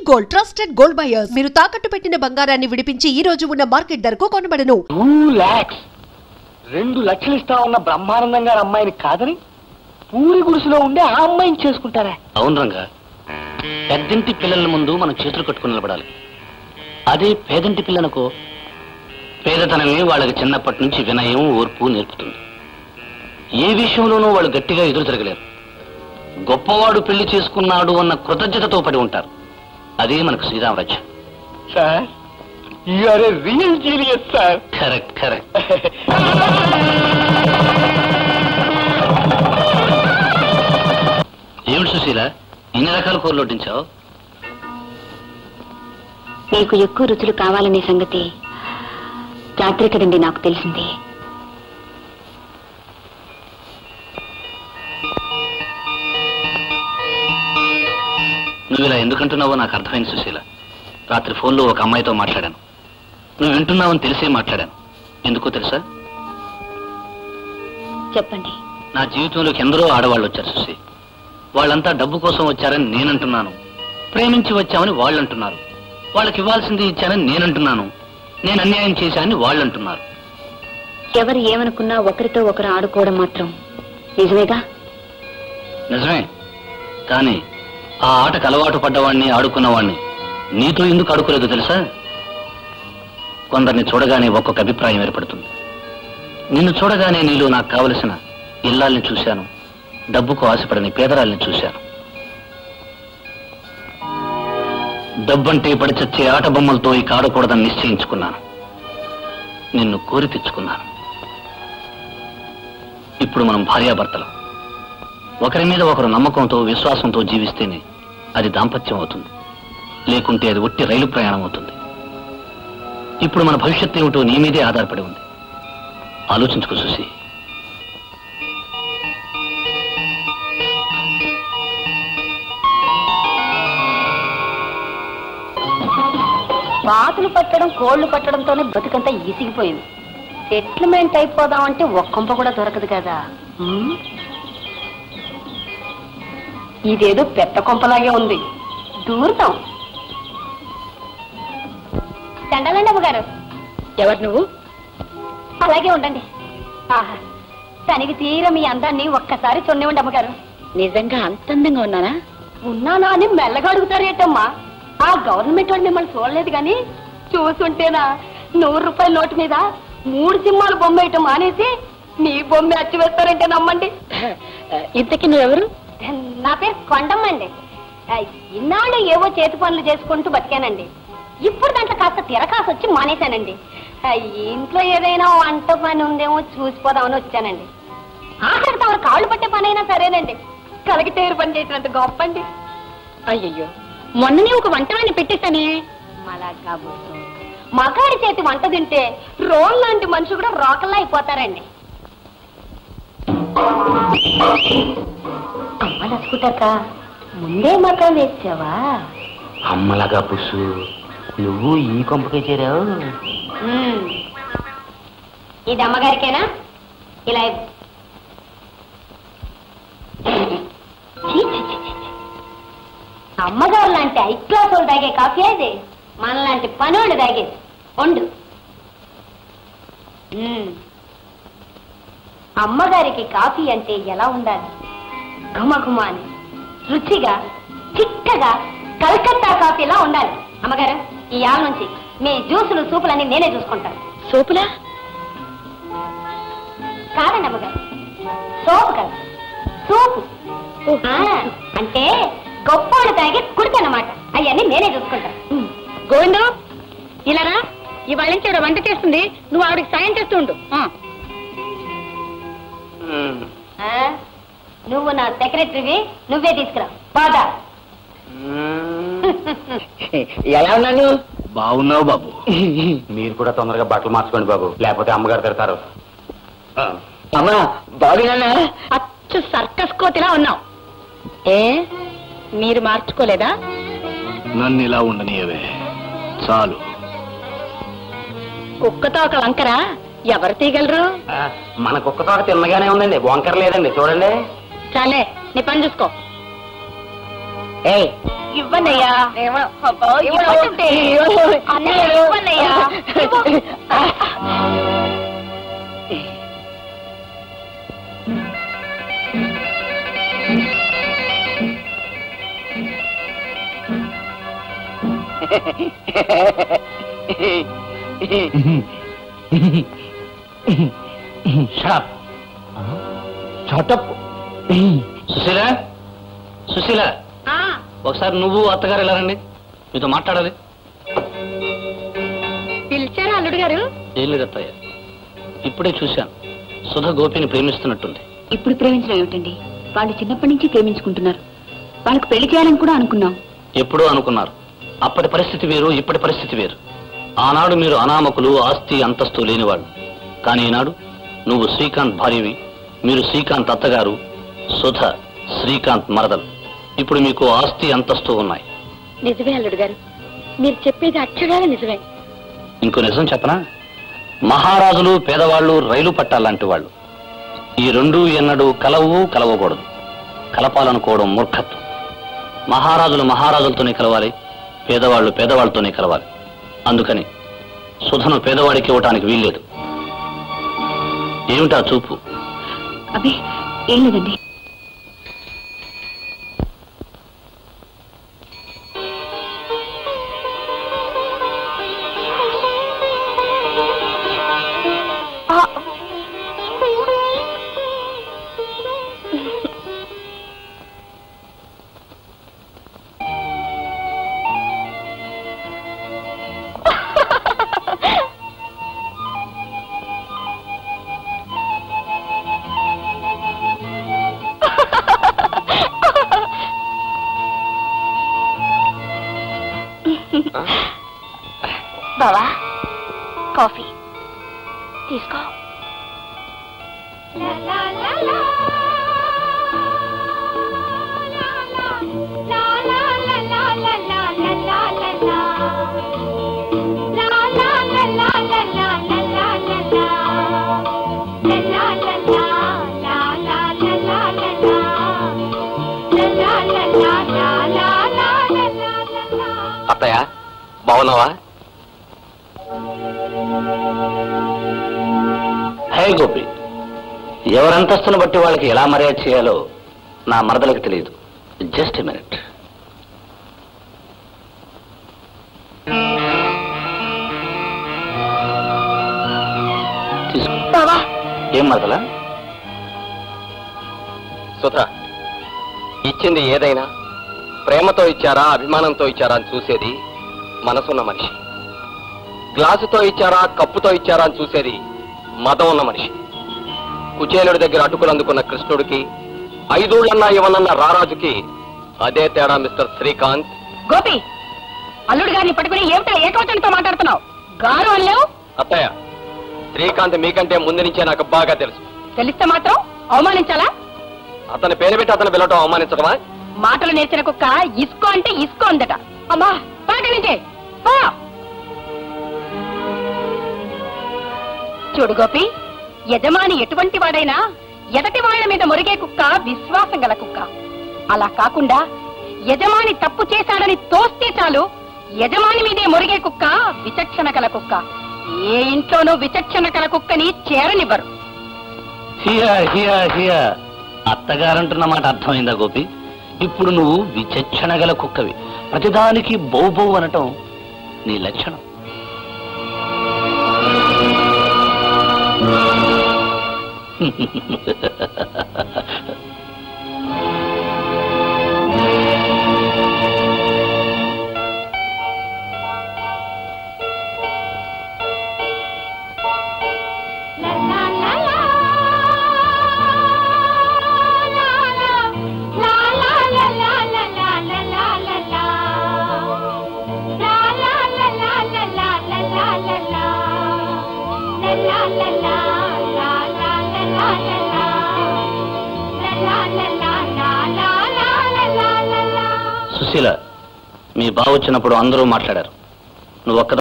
Gold, trusted gold buyers. మీరు తాకట్టు పెట్టిన బంగారాన్ని విడిపించి ఈ రోజు ఉన్న మార్కెట్ ధరకు కొనబడను. 2 lakhs 2 లక్షలు ఇస్తా ఉన్న బ్రహ్మానందం గారి అమ్మాయిని కాదని పూరి గుడిసెలో ఉండే ఆ అమ్మాయిని చేసుకుంటారా? అవును రంగా, పెద్దంటి పిల్లల ముందు మనం చేతులు కట్టుకుని నిలబడాలి. అదే పేదంటి పిల్లలకు పేదతనమే వాళ్ళకి చిన్నప్పటి నుంచి వినయం, ఓర్పు నేర్పుతుంది. ఏ విషయంలోనూ వాళ్ళు గట్టిగా ఎదురు తిరగలేరు. గొప్పవాడు పెళ్లి చేసుకున్నాడు అన్న కృతజ్ఞతతో పడి ఉంటారు. అదే మనకు శ్రీరామరాజ్యం. Sir, you are a real genius sir. Correct correct. ఏమిటి సుశీల, ఇన్ని రకాల కూరలు వడ్డించావు? నీకు ఎక్కువ రుచులు కావాలనే సంగతి రాత్రి కదండి నాకు తెలిసింది. నువ్వు ఇలా ఎందుకంటున్నావో నాకు అర్థమైంది సుశీల. రాత్రి ఫోన్లో ఒక అమ్మాయితో మాట్లాడాను. నువ్వు వింటున్నావని తెలిసే మాట్లాడాను. ఎందుకో తెలుసా? చెప్పండి. నా జీవితంలోకి ఎందరో ఆడవాళ్ళు వచ్చారు సుశీ. వాళ్ళంతా డబ్బు కోసం వచ్చారని నేనంటున్నాను. ప్రేమించి వచ్చామని వాళ్ళు అంటున్నారు. వాళ్ళకి ఇవ్వాల్సింది ఇచ్చానని నేనంటున్నాను. నేను అన్యాయం చేశానని వాళ్ళు అంటున్నారు. ఎవరు ఏమనుకున్నా ఒకరితో ఒకరు ఆడుకోవడం మాత్రం నిజమేగా? నిజమే. కానీ ఆ ఆటకు అలవాటు పడ్డవాణ్ణి, ఆడుకున్నవాణ్ణి నీతో ఎందుకు ఆడుకోలేదు తెలుసా? కొందరిని చూడగానే ఒక్కొక్క అభిప్రాయం ఏర్పడుతుంది. నిన్ను చూడగానే నీలో నాకు కావలసిన ఇల్లాల్ని చూశాను, డబ్బుకు ఆశపడని పేదరాల్ని చూశాను. డబ్బంటే పడి చచ్చే ఆట బొమ్మలతో ఇక ఆడకూడదని నిశ్చయించుకున్నాను. నిన్ను కోరి తెచ్చుకున్నాను. ఇప్పుడు మనం భార్యాభర్తలం. ఒకరి మీద ఒకరు నమ్మకంతో, విశ్వాసంతో జీవిస్తేనే అది దాంపత్యం అవుతుంది. లేకుంటే అది ఒట్టి రైలు ప్రయాణం అవుతుంది. ఇప్పుడు మన భవిష్యత్తు ఏమిటో నీ మీదే ఆధారపడి ఉంది. ఆలోచించుకో సుశీ. బాతులు పట్టడం, కోళ్లు పట్టడంతోనే బతుకంతా ఈసిగిపోయింది. సెటిల్మెంట్ అయిపోదామంటే ఒక్కంప కూడా దొరకదు కదా. ఇదేదో పెద్ద కొంపలాగే ఉంది. దూరుతాం. దండాలండి అమ్మగారు. ఎవరు నువ్వు? అలాగే ఉండండి. ఆహా, తనకి తీర మీ అందాన్ని ఒక్కసారి చూడండి అమ్మగారు. నిజంగా అంత అందంగా ఉన్నానా? ఉన్నానా అని మెల్లగా అడుగుతారేటమ్మా. ఆ గవర్నమెంట్ వాడు మిమ్మల్ని చూడలేదు కానీ చూసుంటేనా 100 రూపాయల నోటు మీద 3 సింహాలు బొమ్మ వేయటం మానేసి మీ బొమ్మ అచ్చి వేస్తారంటే నమ్మండి. ఇంతకీ నువ్వెవరు? నా పేరు కొండమ్మండి. ఇన్నాళ్ళు ఏవో చేతి పనులు చేసుకుంటూ బతికానండి. ఇప్పుడు దాంట్లో కాస్త తిరకాసు వచ్చి మానేశానండి. ఇంట్లో ఏదైనా వంట పని ఉందేమో చూసిపోదామని వచ్చానండి. ఆఖరికి తమరు కాళ్ళు పట్టే పని అయినా సరేనండి. కలిగి తేరు పని చేసినంత గొప్ప అండి. అయ్యయ్యో, మొన్ననే ఒక వంట వాడిని పెట్టేశానే. మళ్ళా కాబోతు మగాడి చేతి వంట తింటే రోల్ లాంటి మనిషి కూడా రోకల్లా అయిపోతారండి. అమ్మ నచ్చుకుంటాక ముందే మకాం వేసావా? అమ్మలాగా పుస్సు, నువ్వు ఈ కొంపకే చేరావు. ఇది అమ్మగారికేనా? ఇలా అమ్మగారు లాంటి హై క్లాస్ వాళ్ళు తాగే కాఫీ అది మనలాంటి పనోళ్ళు తాగేది. వండు. అమ్మగారికి కాఫీ అంటే ఎలా ఉండాలి? ఘుమఘుమాని, రుచిగా, చిక్కగా, కలకత్తా కాఫీలా ఉండాలి. అమ్మగారు, ఈ ఆల నుంచి మీ జ్యూసులు, సూపులన్నీ నేనే చూసుకుంటాను. సూపులా? కాదండి అమ్మగారు, సోపు కాదు, సూపు. అంటే గొప్పవాళ్ళు తాగే కుడికన్నమాట. అవన్నీ నేనే చూసుకుంటాను. గోవిందు, ఇలారా, ఇవాళ నుంచి ఆవిడ వంట చేస్తుంది. నువ్వు ఆవిడకి సాయం చేస్తూ ఉండు. నువ్వు నా సెక్రటరీవి, నువ్వే తీసుకురా. బాగా ఎలా ఉన్నాను? బాగున్నావు బాబు. మీరు కూడా తొందరగా బట్టలు మార్చుకోండి బాబు, లేకపోతే అమ్మగారు తిడతారు. అమ్మా, బాగున్నా? అచ్చు సర్కస్ కోతిలా ఉన్నావు. ఏ, మీరు మార్చుకోలేదా? నన్ను ఇలా ఉండనియవే చాలు. కుక్కతో ఒక వంకర ఎవరు తీయగలరు? మన కుక్క తోట తిన్నగానే ఉందండి, వంకర లేదండి. చూడండి. చాలే, నీ పని చూసుకో. ఏయ్, ఇవ్వనయ్యా అన్నయ్య ఇవ్వనయ్యా సుశీల సుశీల ఒకసారి నువ్వు అత్తగారు ఎలా రండి, మీతో మాట్లాడాలి. పిలిచారా అల్లుడు గారు? ఏం లేదు అత్తయ్య, ఇప్పుడే చూశాను సుధ గోపిని ప్రేమిస్తున్నట్టుంది. ఇప్పుడు ప్రేమించడం ఏమిటండి? వాళ్ళు చిన్నప్పటి నుంచి ప్రేమించుకుంటున్నారు. వాళ్ళకు పెళ్లి చేయాలని కూడా అనుకున్నాం. ఎప్పుడూ అనుకున్నారు. అప్పటి పరిస్థితి వేరు, ఇప్పటి పరిస్థితి వేరు. ఆనాడు మీరు అనామకులు, ఆస్తి అంతస్తు లేనివాళ్ళు. కానీ ఈనాడు నువ్వు శ్రీకాంత్ భార్యవి, మీరు శ్రీకాంత్ అత్తగారు, సుధ శ్రీకాంత్ మరదలు. ఇప్పుడు మీకు ఆస్తి అంతస్తు ఉన్నాయి. నిజమే అల్లుడు గారు, మీరు చెప్పేది అక్షరాల నిజమే. ఇంకో నిజం చెప్పనా? మహారాజులు పేదవాళ్ళు రైలు పట్టాలంటి వాళ్ళు. ఈ రెండూ ఎన్నడూ కలవకూడదు. కలపాలనుకోవడం మూర్ఖత్వం. మహారాజులు మహారాజులతోనే కలవాలి, పేదవాళ్ళు పేదవాళ్ళతోనే కలవాలి. అందుకని సుధను పేదవాడికి ఇవ్వటానికి వీల్లేదు. ఏమిటా చూపు? అబ్బే ఏం లేదండి. బావా కాఫీ తీసుకో. అత్తయ్య బాగున్నావా? హే గోపి, ఎవరంతస్తును బట్టి వాళ్ళకి ఎలా మర్యాద చేయాలో నా మరదలకు తెలియదు. Just a minute. తీసుకో. ఏం మరదలా? సుధ, ఇచ్చింది ఏదైనా ప్రేమతో ఇచ్చారా అభిమానంతో ఇచ్చారా అని చూసేది మనసున్న మనిషి. గ్లాసుతో ఇచ్చారా కప్పుతో ఇచ్చారా అని చూసేది మదం ఉన్న మనిషి. కుచేలుడి దగ్గర అటుకులు అందుకున్న కృష్ణుడికి, 5 ఊళ్ళన్నా ఇవ్వనన్న రారాజుకి అదే తేడా మిస్టర్ శ్రీకాంత్. గోపి, అల్లుడు గారిని పట్టుకుని ఏమిటా ఏకవచనంతో మాట్లాడుతున్నావు? గారు అల్లేవు. అత్తయ్య, శ్రీకాంత్ మీకంటే ముందు నుంచే నాకు బాగా తెలుసు. తెలిస్తే మాత్రం అవమానించాలా? అతని పేరు పెట్టి అతను పిలవటం అవమానించడమా? మాటలు నేర్చిన కుక్క ఇసుకో అంటే ఇసుకో అందట. అమ్మా పాట నుంచే పో. చూడు గోపి, యజమాని ఎటువంటి వాడైనా ఎదటి వాళ్ళ మీద మురిగే కుక్క విశ్వాసం గల కుక్క. అలా కాకుండా యజమాని తప్పు చేశాడని తోస్తే చాలు యజమాని మీదే మురిగే కుక్క విచక్షణ గల కుక్క. ఏ ఇంట్లోనూ విచక్షణ గల కుక్కని చేరనివ్వరు. అత్తగారంటున్న మాట అర్థమైందా గోపి? ఇప్పుడు నువ్వు విచక్షణ గల కుక్కవి. ప్రతిదానికి బౌ బౌ అనటం నీ లక్షణం. సుశీల, మీ బావ వచ్చినప్పుడు అందరూ మాట్లాడారు. నువ్వు ఒక్క